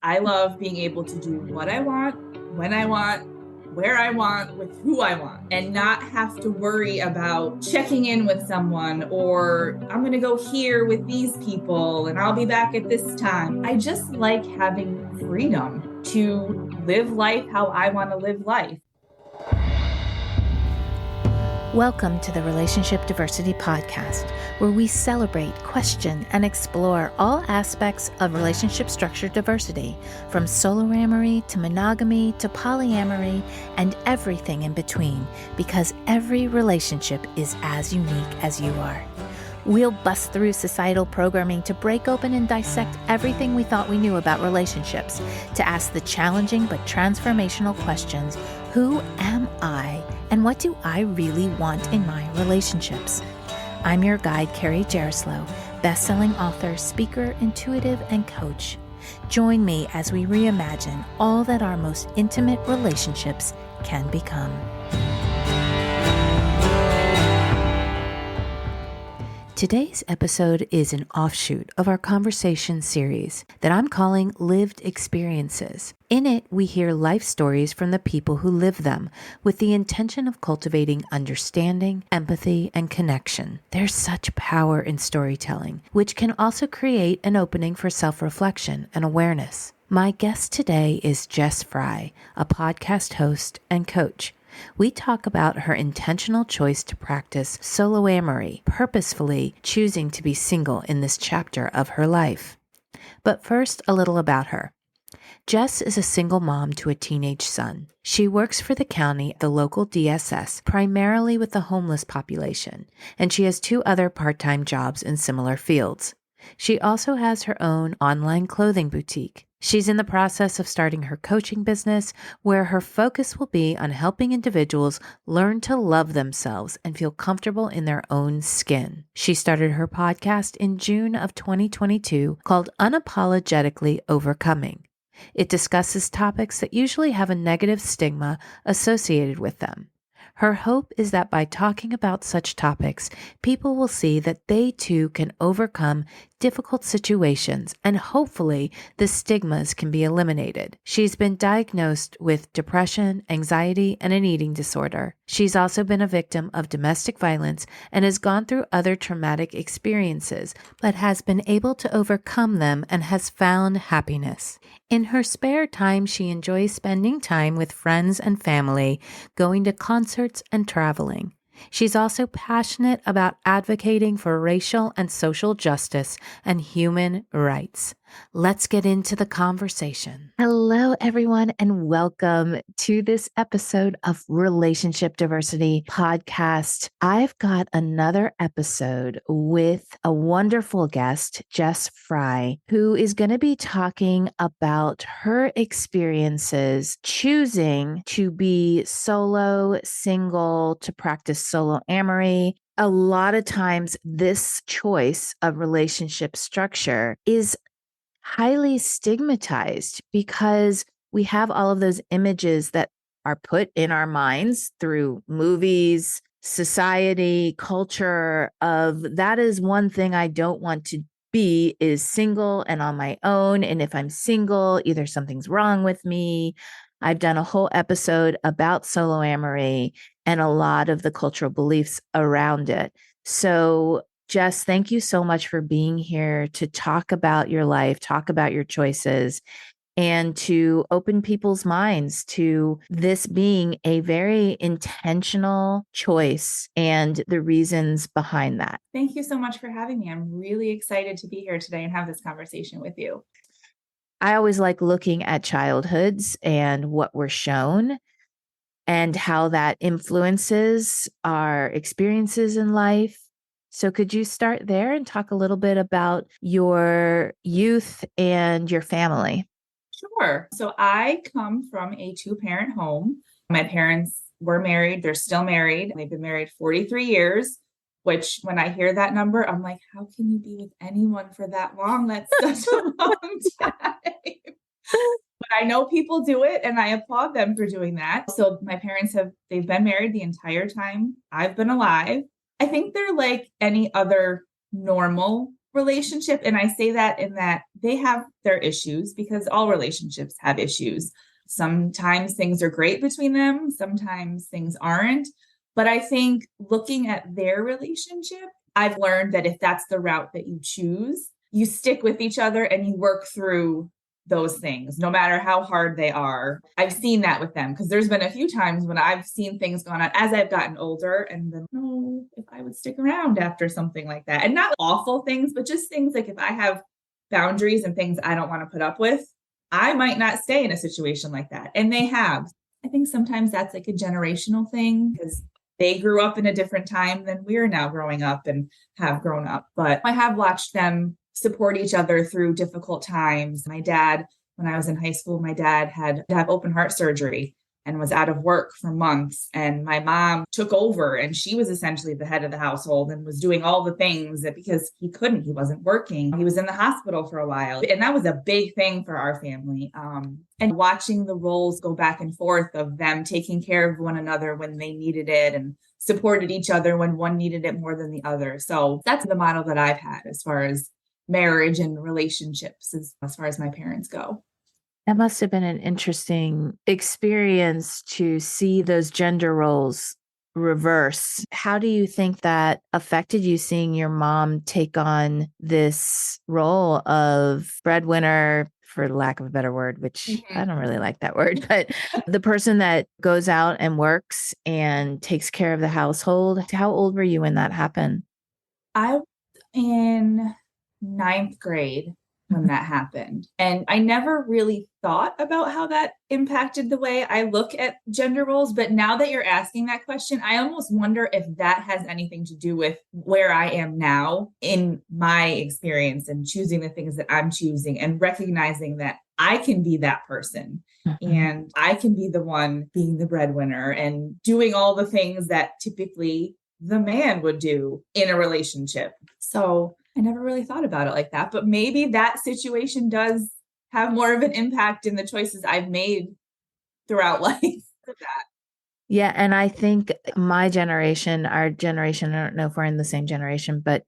I love being able to do what I want, when I want, where I want, with who I want, and not have to worry about checking in with someone or I'm going to go here with these people and I'll be back at this time. I just like having freedom to live life how I want to live life. Welcome to the Relationship Diversity Podcast, where we celebrate, question, and explore all aspects of relationship structure diversity, from soloamory to monogamy to polyamory and everything in between, because every relationship is as unique as you are. We'll bust through societal programming to break open and dissect everything we thought we knew about relationships, to ask the challenging but transformational questions: who am I, and what do I really want in my relationships? I'm your guide, Carrie Jaroslaw, best-selling author, speaker, intuitive, and coach. Join me as we reimagine all that our most intimate relationships can become. Today's episode is an offshoot of our conversation series that I'm calling Lived Experiences. In it, we hear life stories from the people who live them with the intention of cultivating understanding, empathy, and connection. There's such power in storytelling, which can also create an opening for self-reflection and awareness. My guest today is Jess Frey, a podcast host and coach. We talk about her intentional choice to practice soloamory, purposefully choosing to be single in this chapter of her life. But first, a little about her. Jess is a single mom to a teenage son. She works for the county, the local DSS, primarily with the homeless population, and she has 2 other part-time jobs in similar fields. She also has her own online clothing boutique. She's in the process of starting her coaching business, where her focus will be on helping individuals learn to love themselves and feel comfortable in their own skin. She started her podcast in June of 2022 called Unapologetically Overcoming. It discusses topics that usually have a negative stigma associated with them. Her hope is that by talking about such topics, people will see that they too can overcome difficult situations and hopefully the stigmas can be eliminated. She's been diagnosed with depression, anxiety, and an eating disorder. She's also been a victim of domestic violence and has gone through other traumatic experiences, but has been able to overcome them and has found happiness. In her spare time, she enjoys spending time with friends and family, going to concerts and traveling. She's also passionate about advocating for racial and social justice and human rights. Let's get into the conversation. Hello, everyone, and welcome to this episode of Relationship Diversity Podcast. I've got another episode with a wonderful guest, Jess Frey, who is going to be talking about her experiences choosing to be solo, single, to practice soloamory. A lot of times, this choice of relationship structure is highly stigmatized because we have all of those images that are put in our minds through movies, society, culture of that is one thing I don't want to be is single and on my own. And if I'm single, either something's wrong with me. I've done a whole episode about soloamory and a lot of the cultural beliefs around it. So Jess, thank you so much for being here to talk about your life, talk about your choices, and to open people's minds to this being a very intentional choice and the reasons behind that. Thank you so much for having me. I'm really excited to be here today and have this conversation with you. I always like looking at childhoods and what we're shown and how that influences our experiences in life. So could you start there and talk a little bit about your youth and your family? Sure. So I come from a 2-parent home. My parents were married. They're still married. They've been married 43 years, which when I hear that number, I'm like, how can you be with anyone for that long? That's such a long time. But I know people do it and I applaud them for doing that. So my parents they've been married the entire time I've been alive. I think they're like any other normal relationship. And I say that in that they have their issues because all relationships have issues. Sometimes things are great between them, sometimes things aren't. But I think looking at their relationship, I've learned that if that's the route that you choose, you stick with each other and you work through those things, no matter how hard they are. I've seen that with them because there's been a few times when I've seen things going on as I've gotten older and then, no, if I would stick around after something like that. And not awful things, but just things like if I have boundaries and things I don't want to put up with, I might not stay in a situation like that. And they have. I think sometimes that's like a generational thing because they grew up in a different time than we're now growing up and have grown up. But I have watched them support each other through difficult times. My dad, when I was in high school, my dad had to have open heart surgery and was out of work for months. And my mom took over and she was essentially the head of the household and was doing all the things that because he wasn't working. He was in the hospital for a while. And that was a big thing for our family. And watching the roles go back and forth of them taking care of one another when they needed it and supported each other when one needed it more than the other. So that's the model that I've had as far as marriage and relationships as far as my parents go. That must have been an interesting experience to see those gender roles reverse. How do you think that affected you seeing your mom take on this role of breadwinner, for lack of a better word, which I don't really like that word, but the person that goes out and works and takes care of the household? How old were you when that happened? I was in ninth grade when that happened. And I never really thought about how that impacted the way I look at gender roles. But now that you're asking that question, I almost wonder if that has anything to do with where I am now in my experience and choosing the things that I'm choosing and recognizing that I can be that person. And I can be the one being the breadwinner and doing all the things that typically the man would do in a relationship. So I never really thought about it like that, but maybe that situation does have more of an impact in the choices I've made throughout life. Yeah. And I think my generation, our generation, I don't know if we're in the same generation, but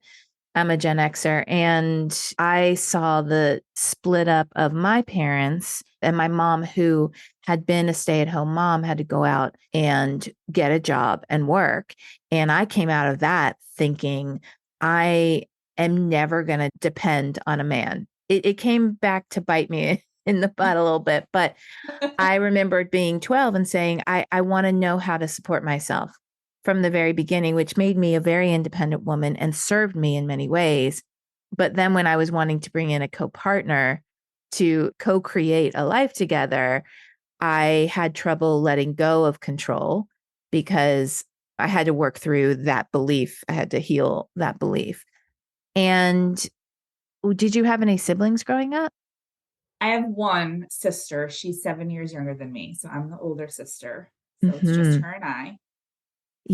I'm a Gen Xer and I saw the split up of my parents and my mom, who had been a stay-at-home mom, had to go out and get a job and work. And I came out of that thinking, I am never going to depend on a man. It came back to bite me in the butt a little bit, but I remembered being 12 and saying, I want to know how to support myself from the very beginning, which made me a very independent woman and served me in many ways. But then when I was wanting to bring in a co-partner to co-create a life together, I had trouble letting go of control because I had to work through that belief. I had to heal that belief. And did you have any siblings growing up? I have one sister. She's 7 years younger than me. So I'm the older sister. So it's just her and I.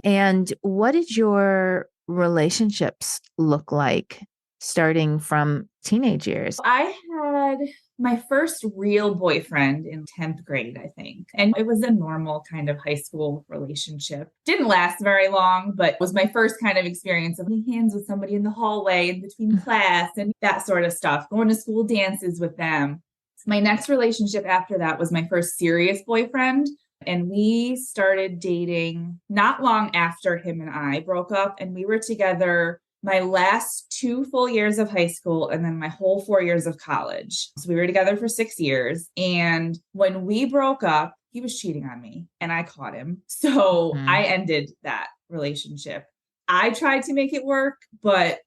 And what did your relationships look like starting from teenage years? I had my first real boyfriend in 10th grade, I think. And it was a normal kind of high school relationship. Didn't last very long, but was my first kind of experience of holding hands with somebody in the hallway in between class and that sort of stuff, going to school dances with them. My next relationship after that was my first serious boyfriend. And we started dating not long after him and I broke up. And we were together my last 2 full years of high school and then my whole 4 years of college. So we were together for 6 years. And when we broke up, he was cheating on me and I caught him. So I ended that relationship. I tried to make it work, but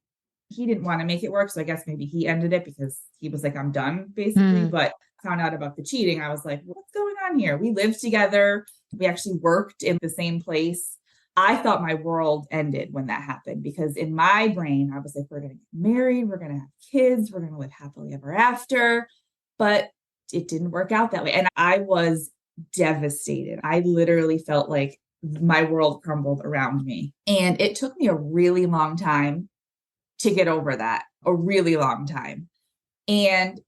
he didn't want to make it work. So I guess maybe he ended it because he was like, I'm done, basically. But found out about the cheating. I was like, what's going on here? We lived together. We actually worked in the same place. I thought my world ended when that happened because in my brain, I was like, we're going to get married. We're going to have kids. We're going to live happily ever after. But it didn't work out that way. And I was devastated. I literally felt like my world crumbled around me. And it took me a really long time to get over that, a really long time. And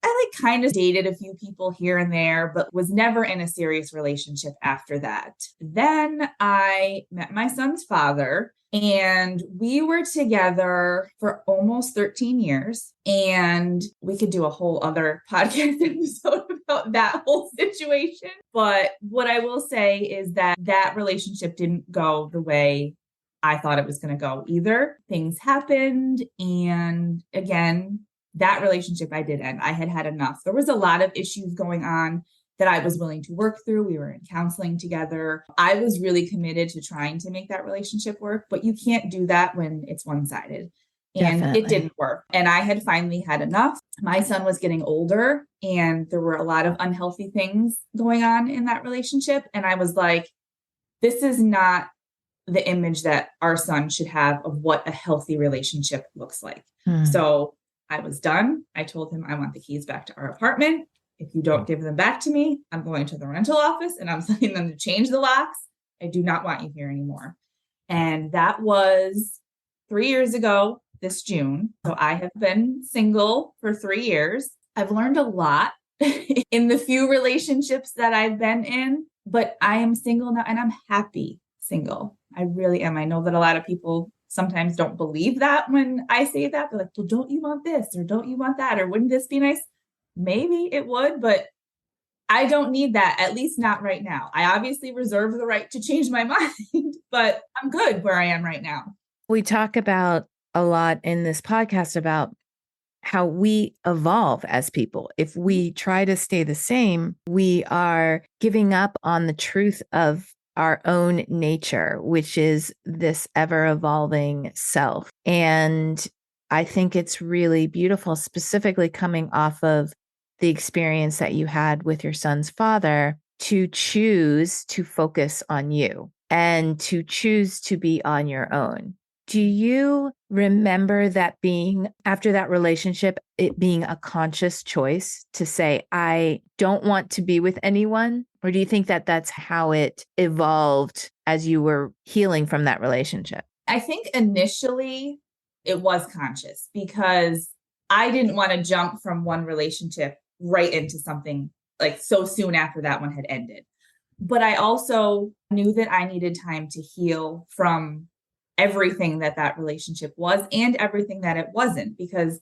I like kind of dated a few people here and there, but was never in a serious relationship after that. Then I met my son's father, and we were together for almost 13 years. And we could do a whole other podcast episode about that whole situation. But what I will say is that that relationship didn't go the way I thought it was going to go either. Things happened. And again, that relationship I did end. I had had enough. There was a lot of issues going on that I was willing to work through. We were in counseling together. I was really committed to trying to make that relationship work, but you can't do that when it's one-sided. And Definitely. it didn't work. And I had finally had enough. My son was getting older, and there were a lot of unhealthy things going on in that relationship. And I was like, this is not the image that our son should have of what a healthy relationship looks like. So I was done. I told him, I want the keys back to our apartment. If you don't give them back to me, I'm going to the rental office and I'm telling them to change the locks. I do not want you here anymore. And that was 3 years ago this June. So I have been single for 3 years. I've learned a lot in the few relationships that I've been in, but I am single now and I'm happy single. I really am. I know that a lot of people sometimes don't believe that when I say that. They're like, well, don't you want this? Or don't you want that? Or wouldn't this be nice? Maybe it would, but I don't need that, at least not right now. I obviously reserve the right to change my mind, but I'm good where I am right now. We talk about a lot in this podcast about how we evolve as people. If we try to stay the same, we are giving up on the truth of our own nature, which is this ever evolving self. And I think it's really beautiful, specifically coming off of the experience that you had with your son's father, to choose to focus on you and to choose to be on your own. Do you remember that being, after that relationship, it being a conscious choice to say, I don't want to be with anyone? Or do you think that that's how it evolved as you were healing from that relationship? I think initially it was conscious because I didn't want to jump from one relationship right into something like so soon after that one had ended. But I also knew that I needed time to heal from everything that that relationship was and everything that it wasn't, because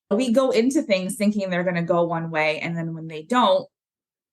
we go into things thinking they're going to go one way. And then when they don't,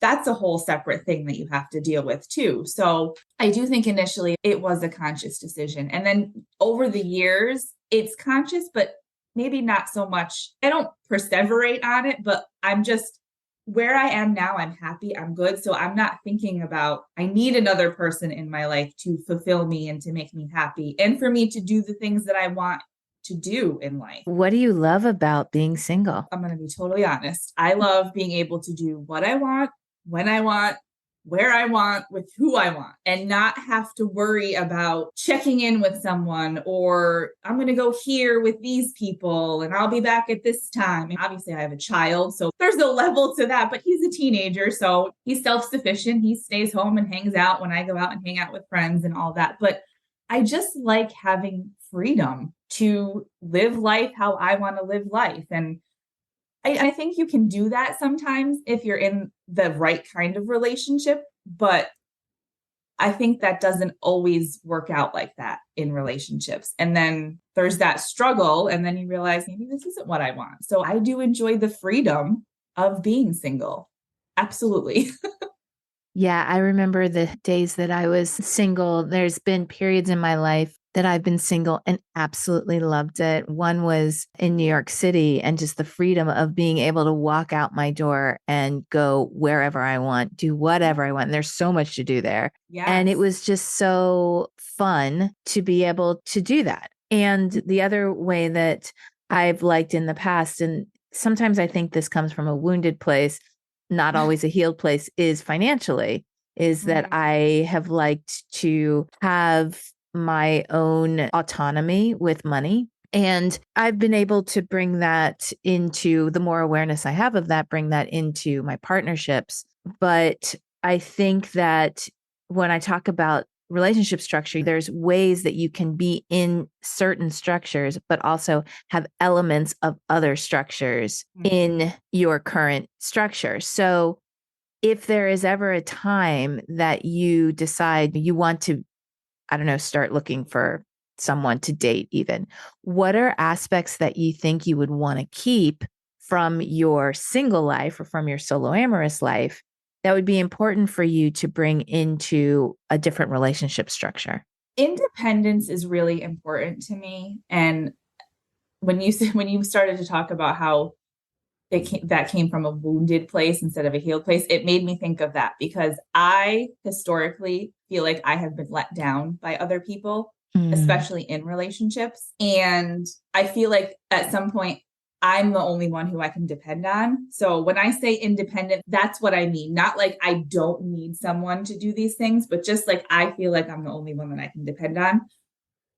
that's a whole separate thing that you have to deal with too. So I do think initially it was a conscious decision. And then over the years, it's conscious, but maybe not so much. I don't perseverate on it, but I'm just where I am now. I'm happy. I'm good. So I'm not thinking about, I need another person in my life to fulfill me and to make me happy and for me to do the things that I want to do in life. What do you love about being single? I'm going to be totally honest. I love being able to do what I want, when I want, where I want, with who I want, and not have to worry about checking in with someone or I'm going to go here with these people and I'll be back at this time. And obviously, I have a child, so there's a level to that, but he's a teenager, so he's self-sufficient. He stays home and hangs out when I go out and hang out with friends and all that. But I just like having freedom to live life how I want to live life. And I think you can do that sometimes if you're in the right kind of relationship, but I think that doesn't always work out like that in relationships. And then there's that struggle, and then you realize maybe this isn't what I want. So I do enjoy the freedom of being single. Absolutely. Yeah, I remember the days that I was single. There's been periods in my life that I've been single and absolutely loved it. One was in New York City, and just the freedom of being able to walk out my door and go wherever I want, do whatever I want. And there's so much to do there. Yes. And it was just so fun to be able to do that. And the other way that I've liked in the past, and sometimes I think this comes from a wounded place, not always a healed place, is financially, is that I have liked to have my own autonomy with money. And I've been able to bring that into, the more awareness I have of that, bring that into my partnerships. But I think that when I talk about relationship structure, there's ways that you can be in certain structures, but also have elements of other structures in your current structure. So if there is ever a time that you decide you want to, I don't know, start looking for someone to date, even, what are aspects that you think you would want to keep from your single life or from your solo amorous life that would be important for you to bring into a different relationship structure? Independence is really important to me. And when you started to talk about how that came from a wounded place instead of a healed place, it made me think of that because I historically feel like I have been let down by other people, especially in relationships. And I feel like at some point, I'm the only one who I can depend on. So when I say independent, that's what I mean. Not like I don't need someone to do these things, but just like I feel like I'm the only one that I can depend on.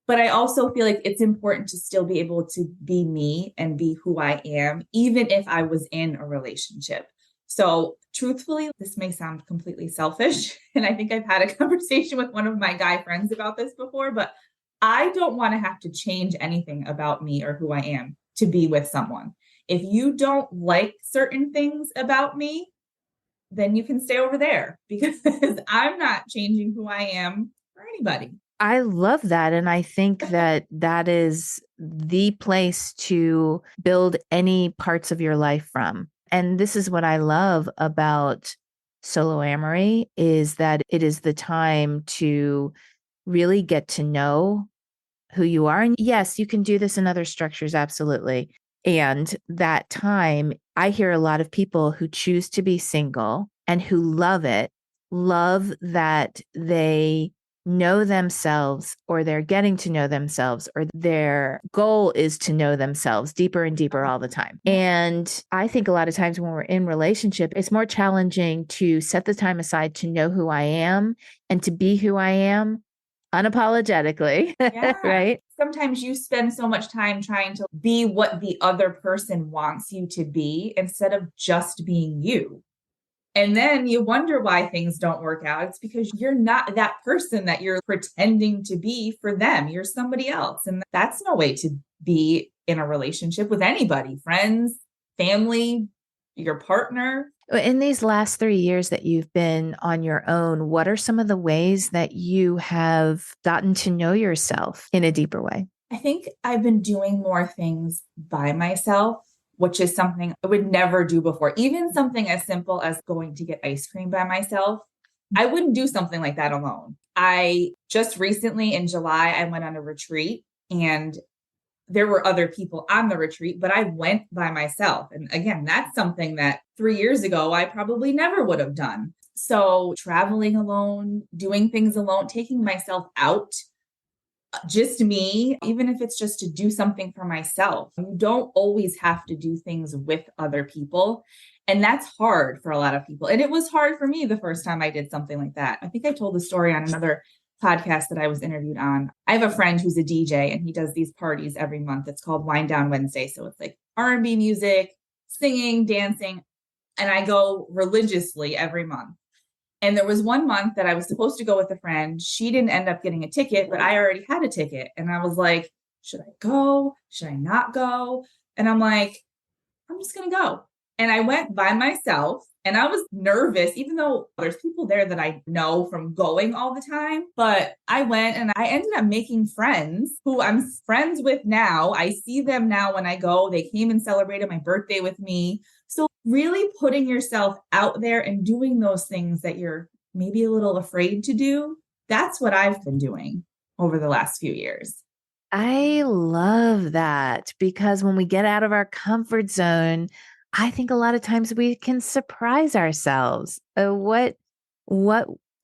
But I also feel like it's important to still be able to be me and be who I am, even if I was in a relationship. So, truthfully, this may sound completely selfish. And I think I've had a conversation with one of my guy friends about this before, but I don't want to have to change anything about me or who I am to be with someone. If you don't like certain things about me, then you can stay over there because I'm not changing who I am for anybody. I love that. And I think that that is the place to build any parts of your life from. And this is what I love about soloamory is that it is the time to really get to know who you are. And yes, you can do this in other structures, absolutely. And that time, I hear a lot of people who choose to be single and who love it, love that they know themselves or they're getting to know themselves or their goal is to know themselves deeper and deeper all the time. And I think a lot of times when we're in relationship, it's more challenging to set the time aside to know who I am and to be who I am unapologetically, Yeah. right? Sometimes you spend so much time trying to be what the other person wants you to be instead of just being you. And then you wonder why things don't work out. It's because you're not that person that you're pretending to be for them. You're somebody else. And that's no way to be in a relationship with anybody, friends, family, your partner. In these last 3 years that you've been on your own, what are some of the ways that you have gotten to know yourself in a deeper way? I think I've been doing more things by myself, which is something I would never do before. Even something as simple as going to get ice cream by myself. I wouldn't do something like that alone. I just recently in July, I went on a retreat and there were other people on the retreat, but I went by myself. And again, that's something that 3 years ago, I probably never would have done. So traveling alone, doing things alone, taking myself out, just me, even if it's just to do something for myself. You don't always have to do things with other people. And that's hard for a lot of people. And it was hard for me the first time I did something like that. I think I told the story on another podcast that I was interviewed on. I have a friend who's a DJ and he does these parties every month. It's called Wind Down Wednesday. So it's like R&B music, singing, dancing. And I go religiously every month. And there was one month that I was supposed to go with a friend. She didn't end up getting a ticket, but I already had a ticket. And I was like, should I go? Should I not go? And I'm like, I'm just going to go. And I went by myself and I was nervous, even though there's people there that I know from going all the time. But I went and I ended up making friends who I'm friends with now. I see them now when I go. They came and celebrated my birthday with me. So really putting yourself out there and doing those things that you're maybe a little afraid to do. That's what I've been doing over the last few years. I love that because when we get out of our comfort zone, I think a lot of times we can surprise ourselves. What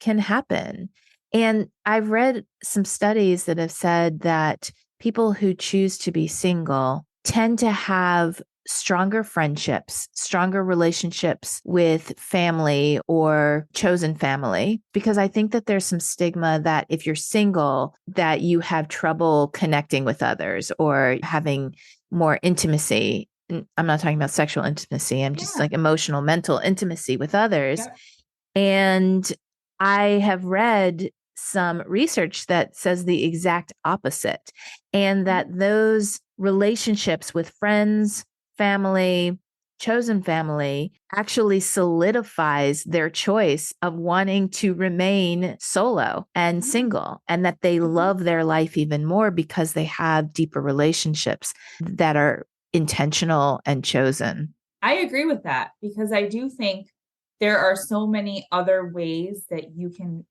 can happen? And I've read some studies that have said that people who choose to be single tend to have stronger friendships, stronger relationships with family or chosen family, because I think that there's some stigma that if you're single, that you have trouble connecting with others or having more intimacy. I'm not talking about sexual intimacy. I'm just like emotional, mental intimacy with others. Yep. And I have read some research that says the exact opposite, and that those relationships with friends, family, chosen family actually solidifies their choice of wanting to remain solo and single, and that they love their life even more because they have deeper relationships that are intentional and chosen. I agree with that, because I do think there are so many other ways that you can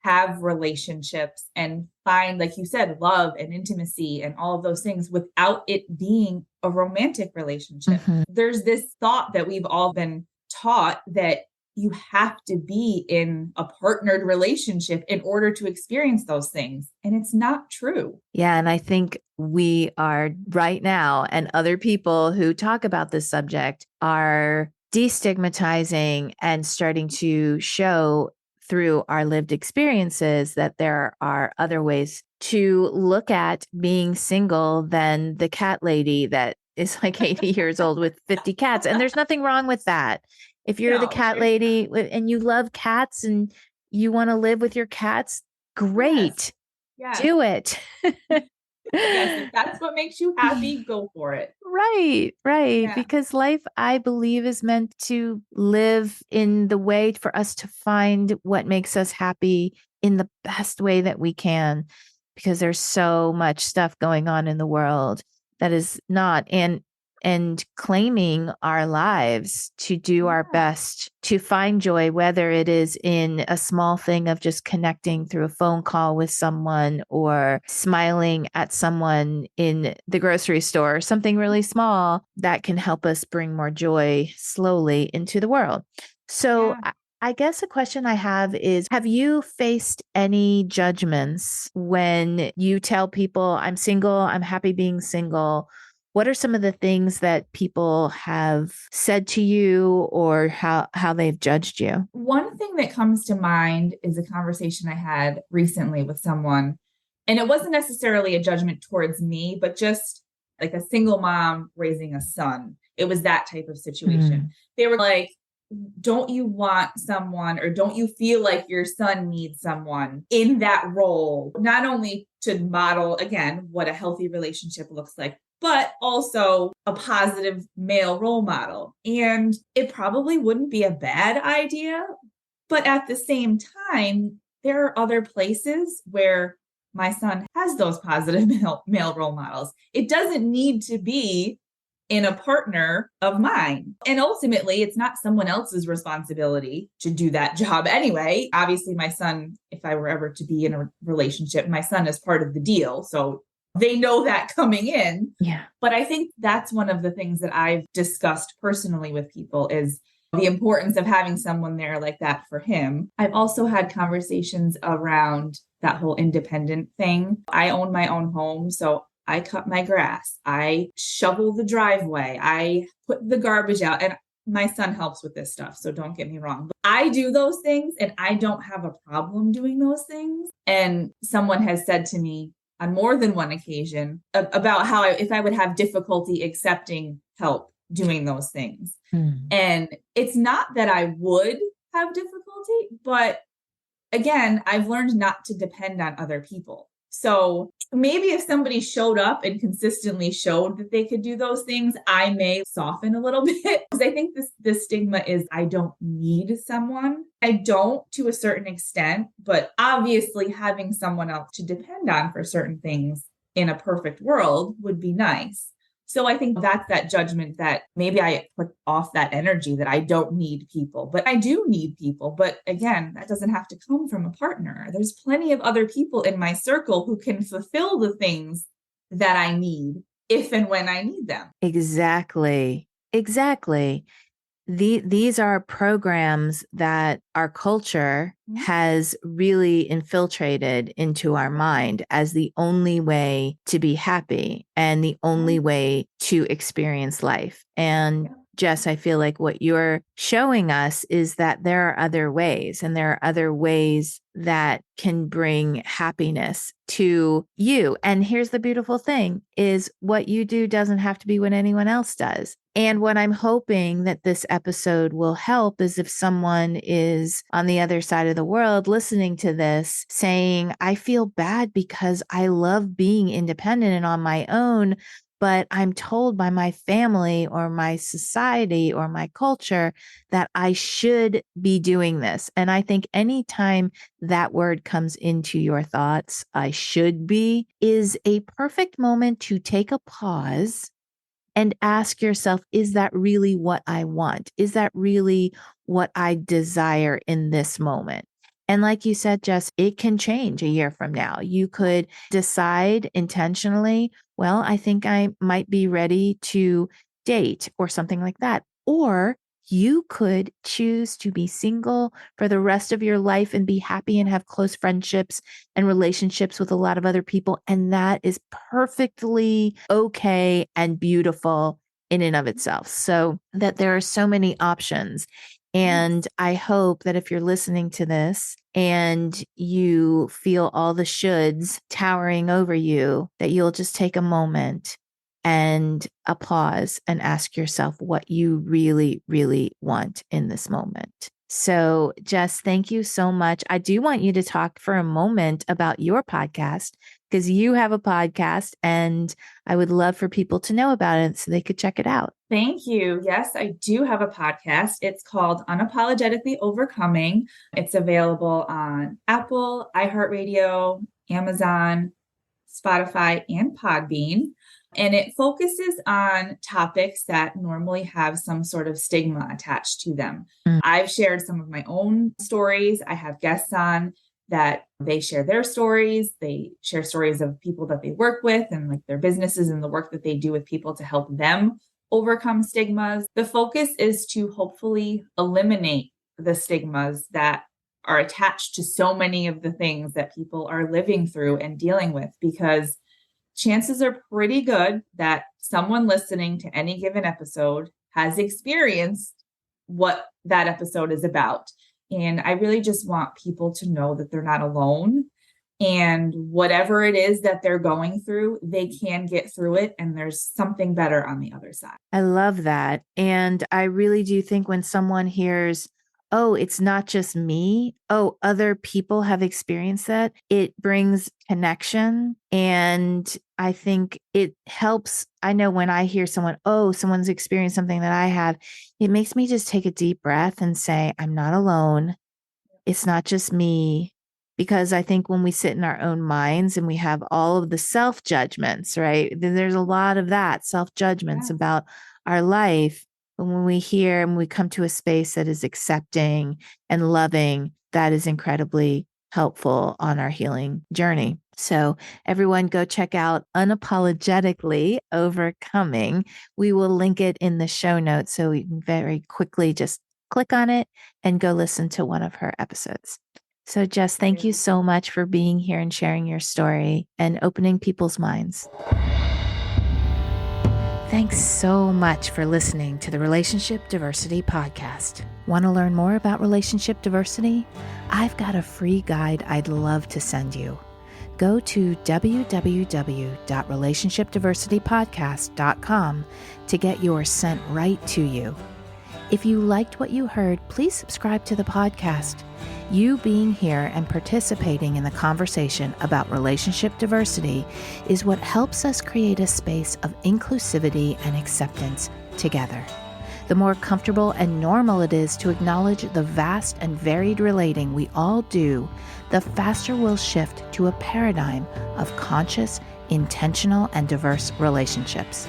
have relationships and find, like you said, love and intimacy and all of those things without it being a romantic relationship. Mhm. There's this thought that we've all been taught that you have to be in a partnered relationship in order to experience those things. And it's not true. Yeah. And I think we are right now, and other people who talk about this subject are destigmatizing and starting to show through our lived experiences that there are other ways to look at being single than the cat lady that is like 80 years old with 50 cats. And there's nothing wrong with that. If you're the No, cat there's lady and you love cats and you want to live with your cats, great. yes. Do it. Yes, if that's what makes you happy, go for it. Right, right. Yeah. Because life, I believe, is meant to live in the way for us to find what makes us happy in the best way that we can, because there's so much stuff going on in the world that is not. And claiming our lives to do our Yeah. best to find joy, whether it is in a small thing of just connecting through a phone call with someone or smiling at someone in the grocery store, something really small that can help us bring more joy slowly into the world. So Yeah. I guess a question I have you faced any judgments when you tell people, I'm single, I'm happy being single? What are some of the things that people have said to you, or how they've judged you? One thing that comes to mind is a conversation I had recently with someone, and it wasn't necessarily a judgment towards me, but just like a single mom raising a son. It was that type of situation. They were like, don't you want someone, or don't you feel like your son needs someone in that role, not only to model, again, what a healthy relationship looks like, but also a positive male role model? And it probably wouldn't be a bad idea, but at the same time, there are other places where my son has those positive male role models. It doesn't need to be in a partner of mine. And ultimately, it's not someone else's responsibility to do that job anyway. Obviously, my son, if I were ever to be in a relationship, my son is part of the deal. So they know that coming in. Yeah. But I think that's one of the things that I've discussed personally with people is the importance of having someone there like that for him. I've also had conversations around that whole independent thing. I own my own home, so I cut my grass, I shovel the driveway, I put the garbage out, and my son helps with this stuff. So don't get me wrong. But I do those things and I don't have a problem doing those things. And someone has said to me on more than one occasion about how if I would have difficulty accepting help doing those things. And it's not that I would have difficulty, but again, I've learned not to depend on other people. So maybe if somebody showed up and consistently showed that they could do those things, I may soften a little bit, because I think this stigma is I don't need someone. I don't, to a certain extent, but obviously having someone else to depend on for certain things in a perfect world would be nice. So I think that's that judgment that maybe I put off that energy that I don't need people, but I do need people. But again, that doesn't have to come from a partner. There's plenty of other people in my circle who can fulfill the things that I need if and when I need them. Exactly. Exactly. These are programs that our culture has really infiltrated into our mind as the only way to be happy and the only way to experience life. And Jess, I feel like what you're showing us is that there are other ways, and there are other ways that can bring happiness to you. And here's the beautiful thing is what you do doesn't have to be what anyone else does. And what I'm hoping that this episode will help is if someone is on the other side of the world listening to this saying, I feel bad because I love being independent and on my own, but I'm told by my family or my society or my culture that I should be doing this. And I think anytime that word comes into your thoughts, I should be, is a perfect moment to take a pause and ask yourself, is that really what I want? Is that really what I desire in this moment? And like you said, Jess, it can change a year from now. You could decide intentionally, well, I think I might be ready to date or something like that. Or you could choose to be single for the rest of your life and be happy and have close friendships and relationships with a lot of other people. And that is perfectly okay and beautiful in and of itself. So that there are so many options. And I hope that if you're listening to this and you feel all the shoulds towering over you, that you'll just take a moment and a pause and ask yourself what you really, really want in this moment. So, Jess, thank you so much. I do want you to talk for a moment about your podcast because you have a podcast and I would love for people to know about it so they could check it out. Thank you. Yes, I do have a podcast. It's called Unapologetically Overcoming. It's available on Apple, iHeartRadio, Amazon, Spotify, and Podbean. And it focuses on topics that normally have some sort of stigma attached to them. I've shared some of my own stories. I have guests on that they share their stories. They share stories of people that they work with and like their businesses and the work that they do with people to help them overcome stigmas. The focus is to hopefully eliminate the stigmas that are attached to so many of the things that people are living through and dealing with, because chances are pretty good that someone listening to any given episode has experienced what that episode is about. And I really just want people to know that they're not alone. And whatever it is that they're going through, they can get through it. And there's something better on the other side. I love that. And I really do think when someone hears, oh, it's not just me. Oh, other people have experienced that. It brings connection. And I think it helps. I know when I hear someone, oh, someone's experienced something that I have, it makes me just take a deep breath and say, I'm not alone. It's not just me. Because I think when we sit in our own minds and we have all of the self-judgments, right? There's a lot of that self-judgments about our life. But when we hear and we come to a space that is accepting and loving, that is incredibly helpful on our healing journey. So everyone go check out Unapologetically Overcoming. We will link it in the show notes so you can very quickly just click on it and go listen to one of her episodes. So Jess, thank you so much for being here and sharing your story and opening people's minds. Thanks so much for listening to the Relationship Diversity Podcast. Want to learn more about relationship diversity? I've got a free guide I'd love to send you. Go to www.relationshipdiversitypodcast.com to get yours sent right to you. If you liked what you heard, please subscribe to the podcast. You being here and participating in the conversation about relationship diversity is what helps us create a space of inclusivity and acceptance together. The more comfortable and normal it is to acknowledge the vast and varied relating we all do, the faster we'll shift to a paradigm of conscious, intentional, and diverse relationships.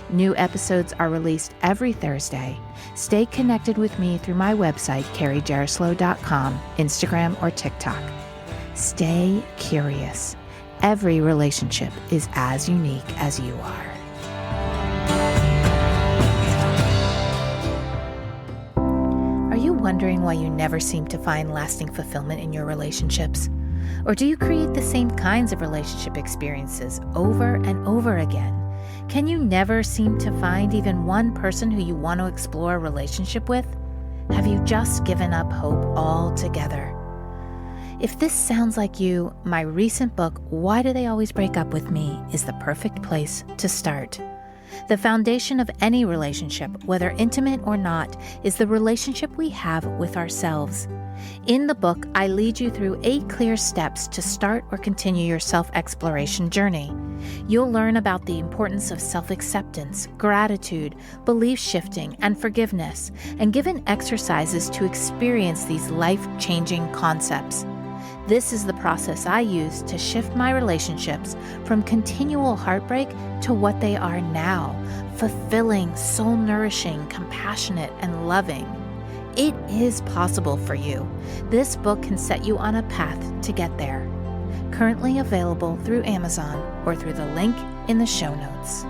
New episodes are released every Thursday. Stay connected with me through my website, carriejaroslow.com, Instagram, or TikTok. Stay curious. Every relationship is as unique as you are. Are you wondering why you never seem to find lasting fulfillment in your relationships? Or do you create the same kinds of relationship experiences over and over again? Can you never seem to find even one person who you want to explore a relationship with? Have you just given up hope altogether? If this sounds like you, my recent book, Why Do They Always Break Up With Me, is the perfect place to start. The foundation of any relationship, whether intimate or not, is the relationship we have with ourselves. In the book, I lead you through 8 clear steps to start or continue your self-exploration journey. You'll learn about the importance of self-acceptance, gratitude, belief shifting, and forgiveness, and given exercises to experience these life-changing concepts. This is the process I use to shift my relationships from continual heartbreak to what they are now, fulfilling, soul-nourishing, compassionate, and loving. It is possible for you. This book can set you on a path to get there. Currently available through Amazon or through the link in the show notes.